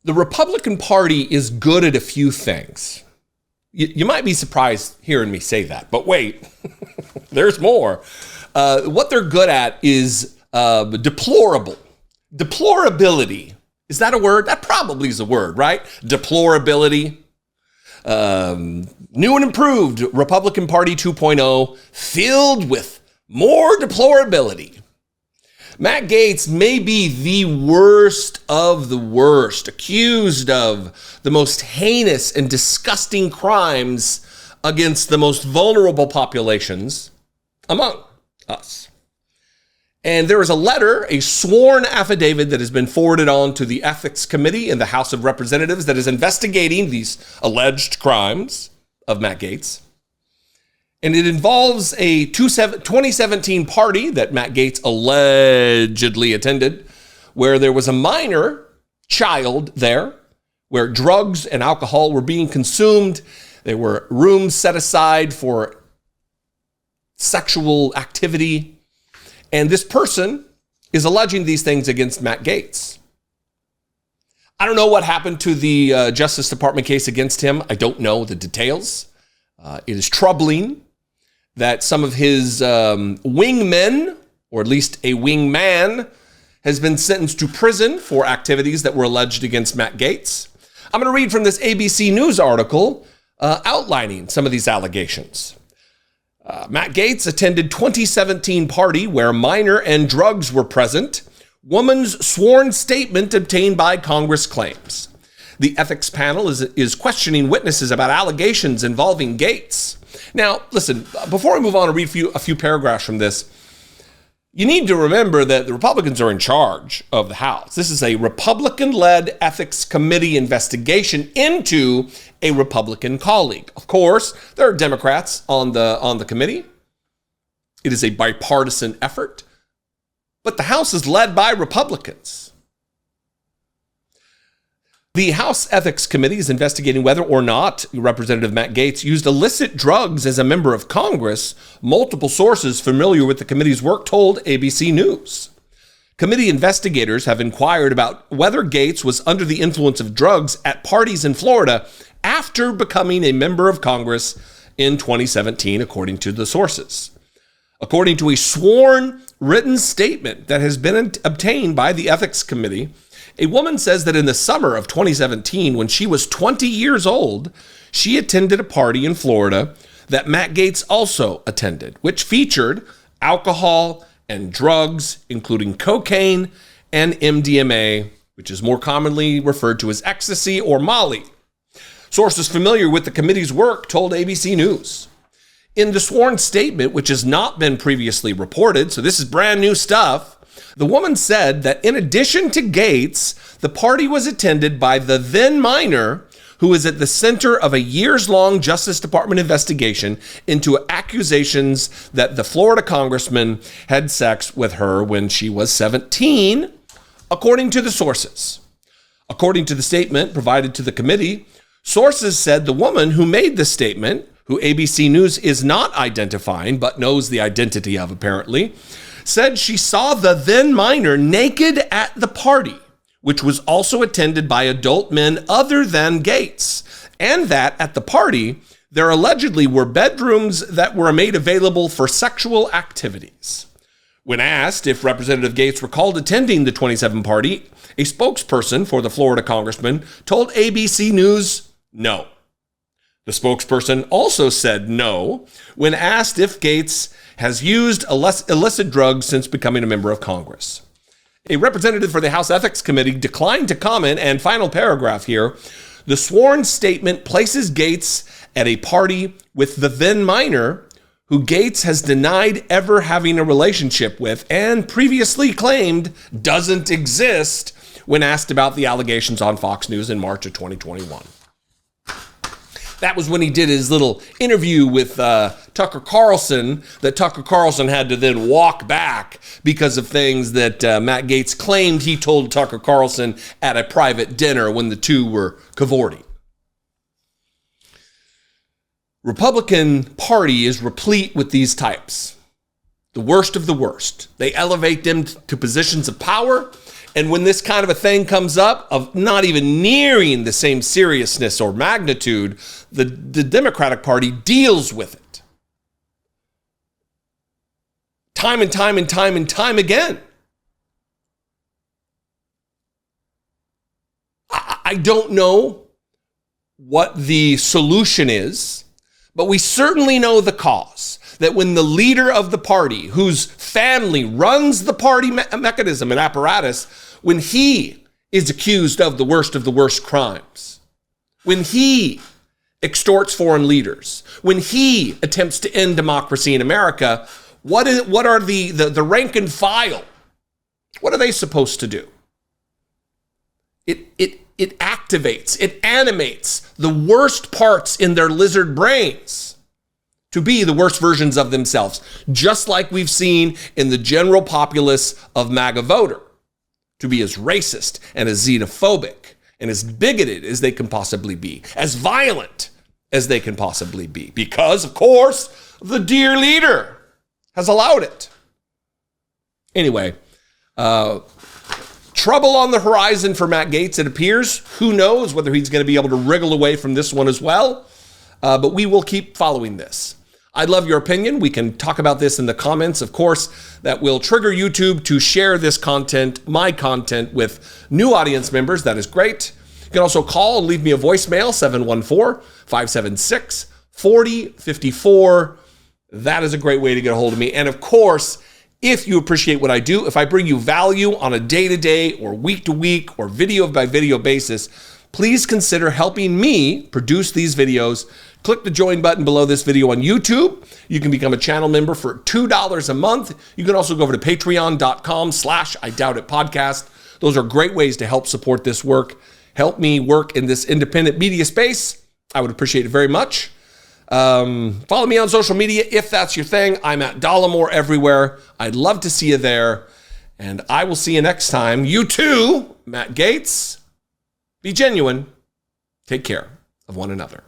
The Republican Party is good at a few things. You might be surprised hearing me say that, but wait, there's more. What they're good at is deplorable. Deplorability. Is that a word? That probably is a word, right? Deplorability. New and improved Republican Party 2.0, filled with more deplorability. Matt Gaetz may be the worst of the worst, accused of the most heinous and disgusting crimes against the most vulnerable populations among us. And there is a letter, a sworn affidavit that has been forwarded on to the Ethics Committee in the House of Representatives that is investigating these alleged crimes of Matt Gaetz. And it involves a 2017 party that Matt Gaetz allegedly attended, where there was a minor child there, where drugs and alcohol were being consumed. There were rooms set aside for sexual activity. And this person is alleging these things against Matt Gaetz. I don't know what happened to the Justice Department case against him. I don't know the details. It is troubling that some of his wingmen, or at least a wingman, has been sentenced to prison for activities that were alleged against Matt Gaetz. I'm going to read from this ABC News article outlining some of these allegations. Matt Gaetz attended 2017 party where minor and drugs were present. Woman's sworn statement obtained by Congress claims. The ethics panel is questioning witnesses about allegations involving Gaetz. Now, listen, before I move on and read a few paragraphs from this, you need to remember that the Republicans are in charge of the House. This is a Republican-led ethics committee investigation into a Republican colleague. Of course, there are Democrats on the committee. It is a bipartisan effort, but the House is led by Republicans. The House Ethics Committee is investigating whether or not Representative Matt Gaetz used illicit drugs as a member of Congress. Multiple sources familiar with the committee's work told ABC News. Committee investigators have inquired about whether Gaetz was under the influence of drugs at parties in Florida after becoming a member of Congress in 2017, according to the sources. According to a sworn written statement that has been obtained by the Ethics Committee, a woman says that in the summer of 2017, when she was 20 years old, she attended a party in Florida that Matt Gaetz also attended, which featured alcohol and drugs, including cocaine and MDMA, which is more commonly referred to as ecstasy or Molly. Sources familiar with the committee's work told ABC News. In the sworn statement, which has not been previously reported, so this is brand new stuff, the woman said that in addition to Gaetz, the party was attended by the then minor who is at the center of a years-long Justice Department investigation into accusations that the Florida congressman had sex with her when she was 17, according to the sources. According to the statement provided to the committee, sources said the woman who made the statement, who ABC News is not identifying but knows the identity of apparently, said she saw the then minor naked at the party, which was also attended by adult men other than Gaetz, and that at the party, there allegedly were bedrooms that were made available for sexual activities. When asked if Representative Gaetz recalled attending the 27 party, a spokesperson for the Florida congressman told ABC News no. The spokesperson also said no when asked if Gaetz has used illicit drugs since becoming a member of Congress. A representative for the House Ethics Committee declined to comment, and final paragraph here, the sworn statement places Gaetz at a party with the then minor, who Gaetz has denied ever having a relationship with and previously claimed doesn't exist when asked about the allegations on Fox News in March of 2021. That was when he did his little interview with Tucker Carlson that Tucker Carlson had to then walk back because of things that Matt Gaetz claimed he told Tucker Carlson at a private dinner when the two were cavorting. Republican Party is replete with these types. The worst of the worst. They elevate them to positions of power And when this kind of a thing comes up of not even nearing the same seriousness or magnitude, the Democratic Party deals with it. Time and time and time and time again. I don't know what the solution is, but we certainly know the cause. That when the leader of the party, whose family runs the party mechanism and apparatus, when he is accused of the worst crimes, when he extorts foreign leaders, when he attempts to end democracy in America, what are the rank and file? What are they supposed to do? It activates, it animates the worst parts in their lizard brains to be the worst versions of themselves, just like we've seen in the general populace of MAGA voter, to be as racist and as xenophobic and as bigoted as they can possibly be, as violent as they can possibly be, because, of course, the dear leader has allowed it. Anyway, trouble on the horizon for Matt Gaetz, it appears. Who knows whether he's going to be able to wriggle away from this one as well, but we will keep following this. I'd love your opinion. We can talk about this in the comments. Of course, that will trigger YouTube to share this content, my content, with new audience members. That is great. You can also call and leave me a voicemail, 714-576-4054. That is a great way to get a hold of me. And of course, if you appreciate what I do, if I bring you value on a day-to-day or week-to-week or video-by-video basis, please consider helping me produce these videos. Click the join button below this video on YouTube. You can become a channel member for $2 a month. You can also go over to patreon.com/IDoubtItPodcast. Those are great ways to help support this work. Help me work in this independent media space. I would appreciate it very much. Follow me on social media if that's your thing. I'm at Dollemore everywhere. I'd love to see you there. And I will see you next time. You too, Matt Gaetz. Be genuine. Take care of one another.